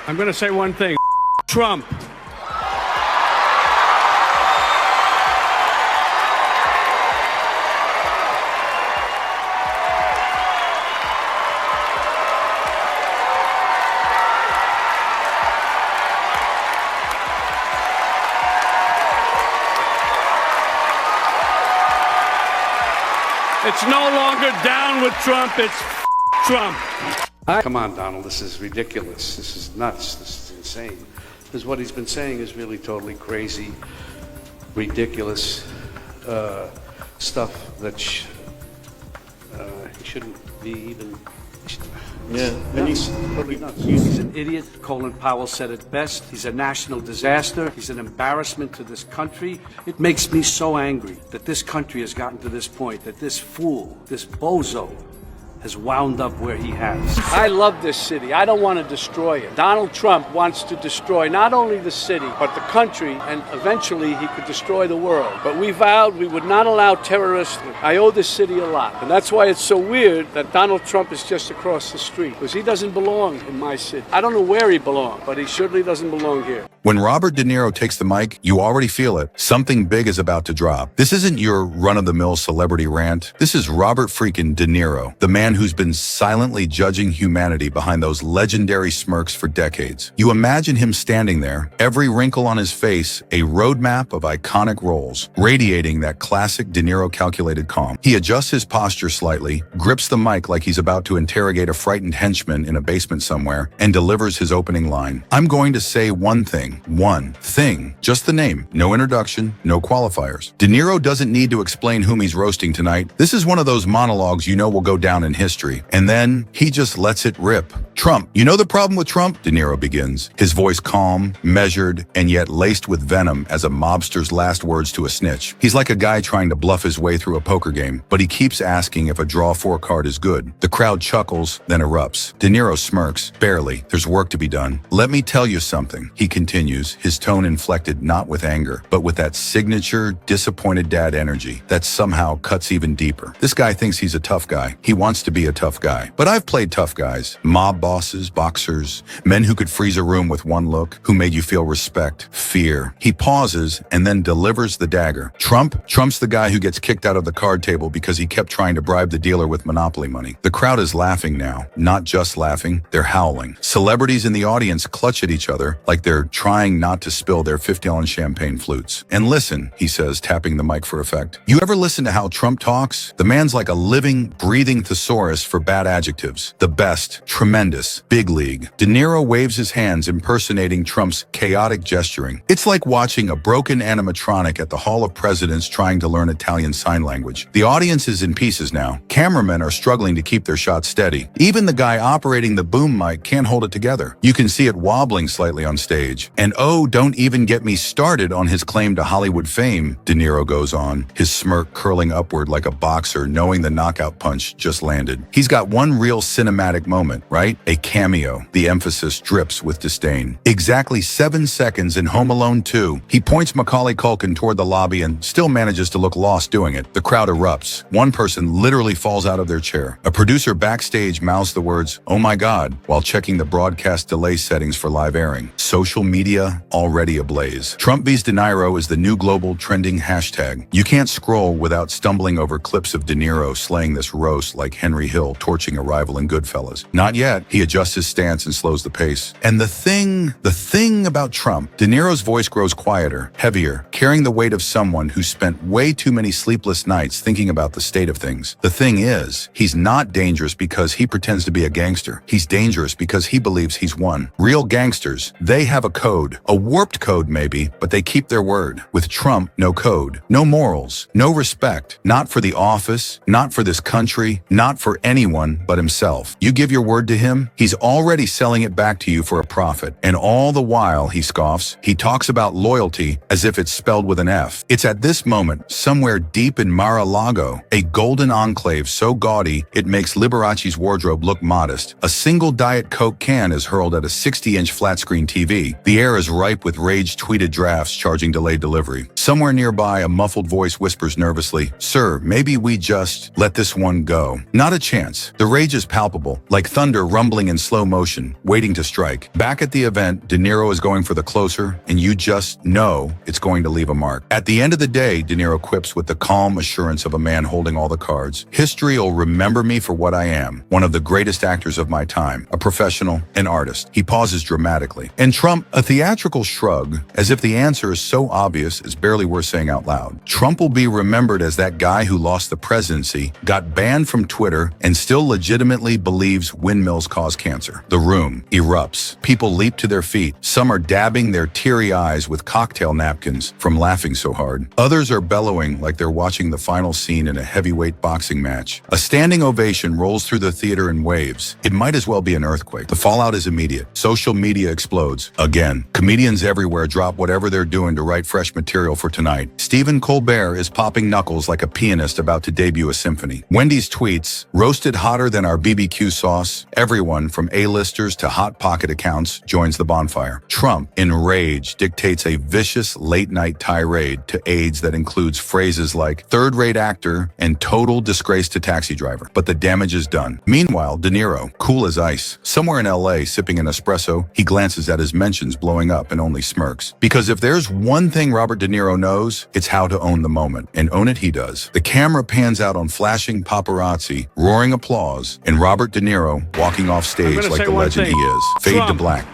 I'm going to say one thing. Trump. It's no longer down with Trump, it's Trump. Come on, Donald, this is ridiculous. This is nuts. This is insane. Because what he's been saying is really totally crazy, ridiculous stuff that he shouldn't be even... Nuts. Totally nuts. He's an idiot. Colin Powell said it best. He's a national disaster. He's an embarrassment to this country. It makes me so angry that this country has gotten to this point, that this fool, this bozo, has wound up where he has. I love this city. I don't want to destroy it. Donald Trump wants to destroy not only the city, but the country, and eventually he could destroy the world. But we vowed we would not allow terrorists. I owe this city a lot. And that's why it's so weird that Donald Trump is just across the street, because he doesn't belong in my city. I don't know where he belongs, but he certainly doesn't belong here. When Robert De Niro takes the mic, you already feel it. Something big is about to drop. This isn't your run-of-the-mill celebrity rant. This is Robert freaking De Niro, the man who's been silently judging humanity behind those legendary smirks for decades. You imagine him standing there, every wrinkle on his face, a roadmap of iconic roles, radiating that classic De Niro calculated calm. He adjusts his posture slightly, grips the mic like he's about to interrogate a frightened henchman in a basement somewhere, and delivers his opening line. I'm going to say one thing, just the name, no introduction, no qualifiers. De Niro doesn't need to explain whom he's roasting tonight. This is one of those monologues you know will go down in history. And then he just lets it rip. Trump. You know the problem with Trump? De Niro begins, his voice calm, measured, and yet laced with venom as a mobster's last words to a snitch. He's like a guy trying to bluff his way through a poker game, but he keeps asking if a draw 4 card is good. The crowd chuckles, then erupts. De Niro smirks. Barely. There's work to be done. Let me tell you something, he continues, his tone inflected not with anger, but with that signature, disappointed dad energy that somehow cuts even deeper. This guy thinks he's a tough guy. He wants to be a tough guy. But I've played tough guys. Mob bosses, boxers, men who could freeze a room with one look, who made you feel respect, fear. He pauses and then delivers the dagger. Trump's the guy who gets kicked out of the card table because he kept trying to bribe the dealer with Monopoly money. The crowd is laughing now. Not just laughing, they're howling. Celebrities in the audience clutch at each other like they're trying not to spill their 50-gallon champagne flutes. And listen, he says, tapping the mic for effect. You ever listen to how Trump talks? The man's like a living, breathing thesaurus for bad adjectives. The best, tremendous, big league. De Niro waves his hands, impersonating Trump's chaotic gesturing. It's like watching a broken animatronic at the Hall of Presidents trying to learn Italian Sign Language. The audience is in pieces now. Cameramen are struggling to keep their shots steady. Even the guy operating the boom mic can't hold it together. You can see it wobbling slightly on stage. And oh, don't even get me started on his claim to Hollywood fame, De Niro goes on, his smirk curling upward like a boxer knowing the knockout punch just landed. He's got one real cinematic moment, right? A cameo. The emphasis drips with disdain. Exactly 7 seconds in Home Alone 2, he points Macaulay Culkin toward the lobby and still manages to look lost doing it. The crowd erupts. One person literally falls out of their chair. A producer backstage mouths the words, "Oh my God," while checking the broadcast delay settings for live airing. Social media already ablaze. Trump vs. De Niro is the new global trending hashtag. You can't scroll without stumbling over clips of De Niro slaying this roast like Henry Hill torching a rival in Goodfellas. Not yet. He adjusts his stance and slows the pace. And the thing about Trump, De Niro's voice grows quieter, heavier, carrying the weight of someone who spent way too many sleepless nights thinking about the state of things. The thing is, he's not dangerous because he pretends to be a gangster. He's dangerous because he believes he's won. Real gangsters, they have a code. A warped code maybe, but they keep their word. With Trump, no code, no morals, no respect. Not for the office, not for this country, not for anyone but himself. You give your word to him, he's already selling it back to you for a profit. And all the while, he scoffs, he talks about loyalty as if it's spelled with an F. It's at this moment, somewhere deep in Mar-a-Lago, a golden enclave so gaudy it makes Liberace's wardrobe look modest. A single Diet Coke can is hurled at a 60-inch flat-screen TV. The air is ripe with rage-tweeted drafts charging delayed delivery. Somewhere nearby, a muffled voice whispers nervously, "Sir, maybe we just let this one go." Not a chance. The rage is palpable, like thunder rumbling in slow motion, waiting to strike. Back at the event, De Niro is going for the closer, and you just know it's going to leave a mark. At the end of the day, De Niro quips with the calm assurance of a man holding all the cards, "History will remember me for what I am, one of the greatest actors of my time, a professional, an artist." He pauses dramatically. And Trump, a theatrical shrug, as if the answer is so obvious it's barely worth saying out loud. Trump will be remembered as that guy who lost the presidency, got banned from Twitter, and still legitimately believes windmills cause cancer. The room erupts. People leap to their feet. Some are dabbing their teary eyes with cocktail napkins from laughing so hard. Others are bellowing like they're watching the final scene in a heavyweight boxing match. A standing ovation rolls through the theater in waves. It might as well be an earthquake. The fallout is immediate. Social media explodes. Again, comedians everywhere drop whatever they're doing to write fresh material for tonight. Stephen Colbert is popping knuckles like a pianist about to debut a symphony. Wendy's tweets, "Roasted hotter than our BBQ sauce." Everyone from A-listers to Hot Pocket accounts joins the bonfire. Trump, enraged, dictates a vicious late-night tirade to aides that includes phrases like "third-rate actor" and "total disgrace to taxi driver." But the damage is done. Meanwhile, De Niro, cool as ice, somewhere in LA sipping an espresso, he glances at his mentions blowing up and only smirks. Because if there's one thing Robert De Niro knows, it's how to own the moment. And own it he does. The camera pans out on flashing paparazzi, roaring applause, and Robert De Niro walking off stage like the legend he is. Fade to black.